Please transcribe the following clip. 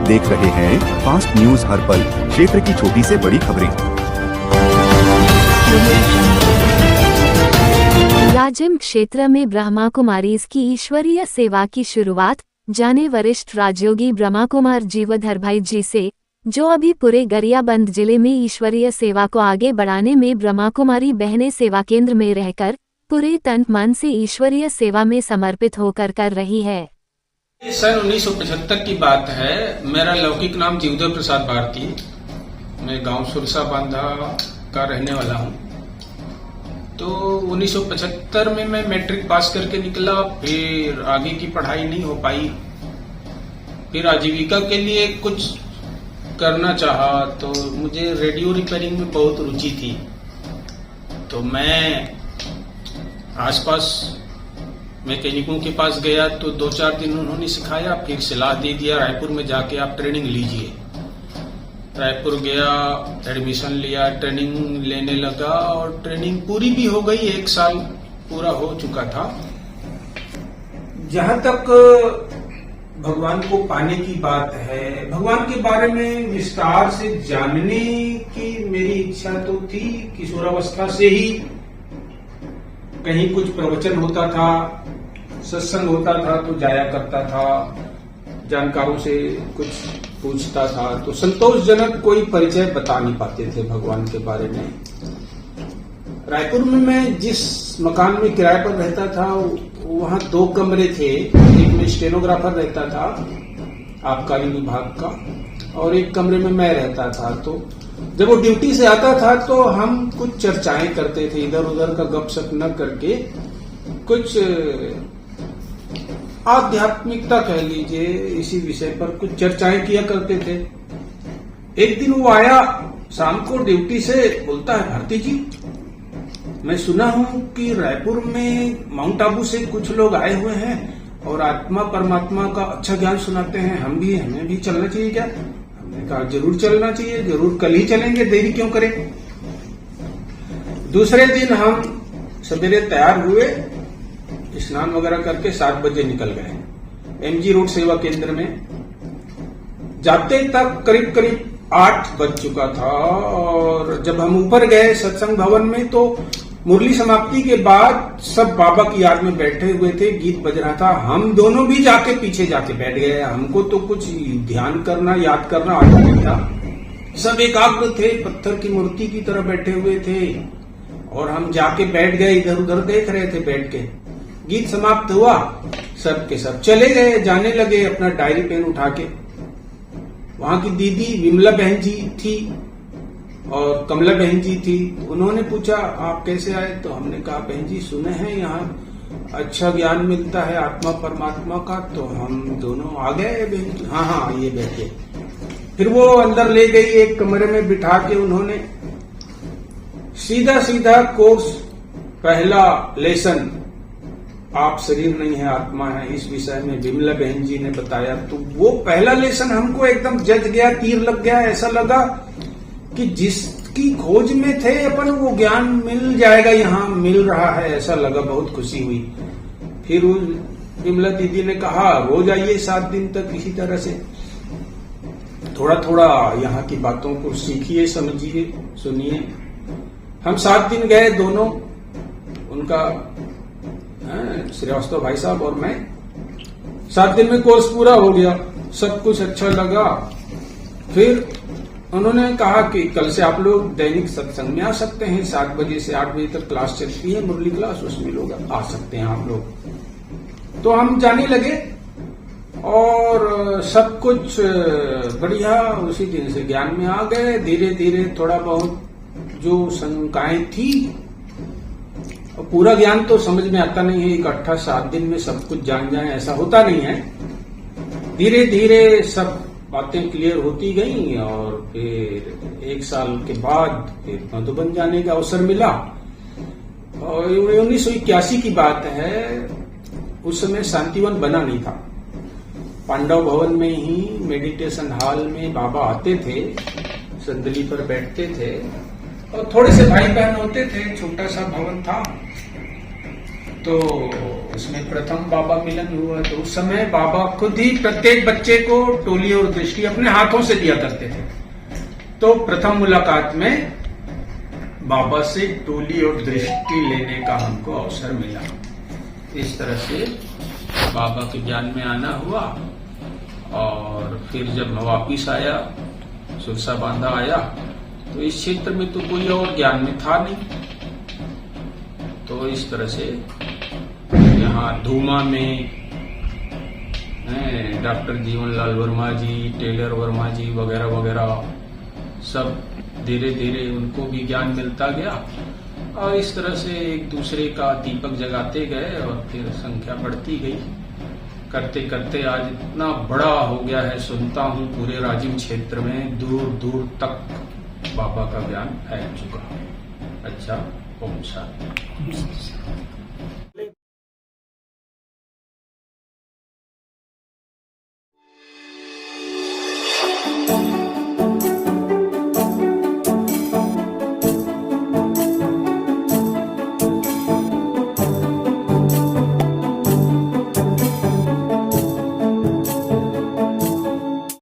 देख रहे हैं फास्ट न्यूज हर पल, क्षेत्र की छोटी से बड़ी खबरें। राजिम क्षेत्र में ब्रह्मा कुमारीज की ईश्वरीय सेवा की शुरुआत, जाने वरिष्ठ राजयोगी ब्रह्मा कुमार जीवधर भाई जी से, जो अभी पूरे गरियाबंद जिले में ईश्वरीय सेवा को आगे बढ़ाने में ब्रह्मा कुमारी बहनें सेवा केंद्र में रहकर पूरे तन मन से ईश्वरीय सेवा में समर्पित होकर कर रही है। सन 1975 की बात है। मेरा लौकिक नाम जीवधर प्रसाद भारती, मैं गांव सुरसा बांधा का रहने वाला हूं। तो 1975 में मैं मैट्रिक पास करके निकला, फिर आगे की पढ़ाई नहीं हो पाई। फिर आजीविका के लिए कुछ करना चाहा, तो मुझे रेडियो रिपेयरिंग में बहुत रुचि थी। तो मैं आसपास मैकेनिकों के पास गया, तो 2-4 दिन उन्होंने सिखाया, फिर सलाह दे दिया रायपुर में जाके आप ट्रेनिंग लीजिए। रायपुर गया, एडमिशन लिया, ट्रेनिंग लेने लगा और ट्रेनिंग पूरी भी हो गई, 1 साल पूरा हो चुका था। जहां तक भगवान को पाने की बात है, भगवान के बारे में विस्तार से जानने की मेरी इच्छा तो थी। किशोरावस्था से ही कहीं कुछ प्रवचन होता था, सत्संग होता था तो जाया करता था, जानकारों से कुछ पूछता था, तो संतोषजनक कोई परिचय बता नहीं पाते थे भगवान के बारे में। रायपुर में मैं जिस मकान में किराए पर रहता था, वहां 2 कमरे थे। एक में स्टेनोग्राफर रहता था आबकारी विभाग का, और एक कमरे में मैं रहता था। तो जब वो ड्यूटी से आता था तो हम कुछ चर्चाएं करते थे, इधर उधर का गपशप न करके कुछ आध्यात्मिकता कह लीजिए, इसी विषय पर कुछ चर्चाएं किया करते थे। एक दिन वो आया शाम को ड्यूटी से, बोलता है, भारती जी, मैं सुना हूं कि रायपुर में माउंट आबू से कुछ लोग आए हुए हैं और आत्मा परमात्मा का अच्छा ज्ञान सुनाते हैं, हमें भी चलना चाहिए क्या? हमने कहा जरूर चलना चाहिए, जरूर, कल ही चलेंगे, देरी क्यों करें। दूसरे दिन हम सवेरे तैयार हुए, स्नान वगैरह करके 7 बजे निकल गए। एमजी रोड सेवा केंद्र में जाते तक करीब 8 बज चुका था। और जब हम ऊपर गए सत्संग भवन में, तो मुरली समाप्ति के बाद सब बाबा की याद में बैठे हुए थे, गीत बज रहा था। हम दोनों भी जाके पीछे जाके बैठ गए। हमको तो कुछ ध्यान करना, याद करना आता नहीं था। सब एकाग्र थे, पत्थर की मूर्ति की तरह बैठे हुए थे, और हम जाके बैठ गए, इधर उधर देख रहे थे बैठ के। गीत समाप्त हुआ, सब के सब चले गए, जाने लगे अपना डायरी पेन उठा के। वहां की दीदी विमला बहन जी थी और कमला बहन जी थी। उन्होंने पूछा आप कैसे आए? तो हमने कहा बहन जी, सुने हैं यहाँ अच्छा ज्ञान मिलता है आत्मा परमात्मा का, तो हम दोनों आ गए। बहन जी हाँ ये बैठे। फिर वो अंदर ले गई, एक कमरे में बिठा के उन्होंने सीधा कोर्स, पहला लेसन, आप शरीर नहीं है आत्मा है, इस विषय में विमला बहन जी ने बताया। तो वो पहला लेसन हमको एकदम जज गया, तीर लग गया। ऐसा लगा कि जिसकी खोज में थे अपन, वो ज्ञान मिल जाएगा, यहाँ मिल रहा है, ऐसा लगा। बहुत खुशी हुई। फिर विमला दीदी ने कहा रोज आइए 7 दिन तक इसी तरह से, थोड़ा थोड़ा यहाँ की बातों को सीखिए, समझिए, सुनिए। हम 7 दिन गए दोनों, उनका श्रीवास्तव भाई साहब और मैं। 7 दिन में कोर्स पूरा हो गया, सब कुछ अच्छा लगा। फिर उन्होंने कहा कि कल से आप लोग दैनिक सत्संग में आ सकते हैं, 7 बजे से 8 बजे तक क्लास चलती है, मुरली क्लास, उसमें लोग आ सकते हैं आप लोग। तो हम जाने लगे और सब कुछ बढ़िया, उसी दिन से ज्ञान में आ गए। धीरे धीरे थोड़ा बहुत जो शंकाएं थी, पूरा ज्ञान तो समझ में आता नहीं है, इकट्ठा 7 दिन में सब कुछ जान जाए ऐसा होता नहीं है। धीरे धीरे सब बातें क्लियर होती गई और फिर 1 साल के बाद फिर मधुबन जाने का अवसर मिला। और 1981 की बात है, उस समय शांतिवन बना नहीं था। पांडव भवन में ही मेडिटेशन हॉल में बाबा आते थे, संदली पर बैठते थे और थोड़े से भाई बहन होते थे, छोटा सा भवन था। तो उसमें प्रथम बाबा मिलन हुआ तो उस समय बाबा खुद ही प्रत्येक बच्चे को टोली और दृष्टि अपने हाथों से दिया करते थे। तो प्रथम मुलाकात में बाबा से टोली और दृष्टि लेने का हमको अवसर मिला। इस तरह से बाबा के ज्ञान में आना हुआ और फिर जब मैं वापिस आया, सुरसा बांधा आया, तो इस क्षेत्र में तो कोई और ज्ञान में था नहीं। तो इस तरह से यहाँ धूमा में डॉक्टर जीवनलाल वर्मा जी, टेलर वर्मा जी वगैरह वगैरह सब धीरे धीरे उनको भी ज्ञान मिलता गया और इस तरह से एक दूसरे का दीपक जगाते गए और फिर संख्या बढ़ती गई। करते करते आज इतना बड़ा हो गया है, सुनता हूँ पूरे राजिम क्षेत्र में दूर दूर तक बाबा का ज्ञान फैल चुका है। अच्छा, ओम शांति।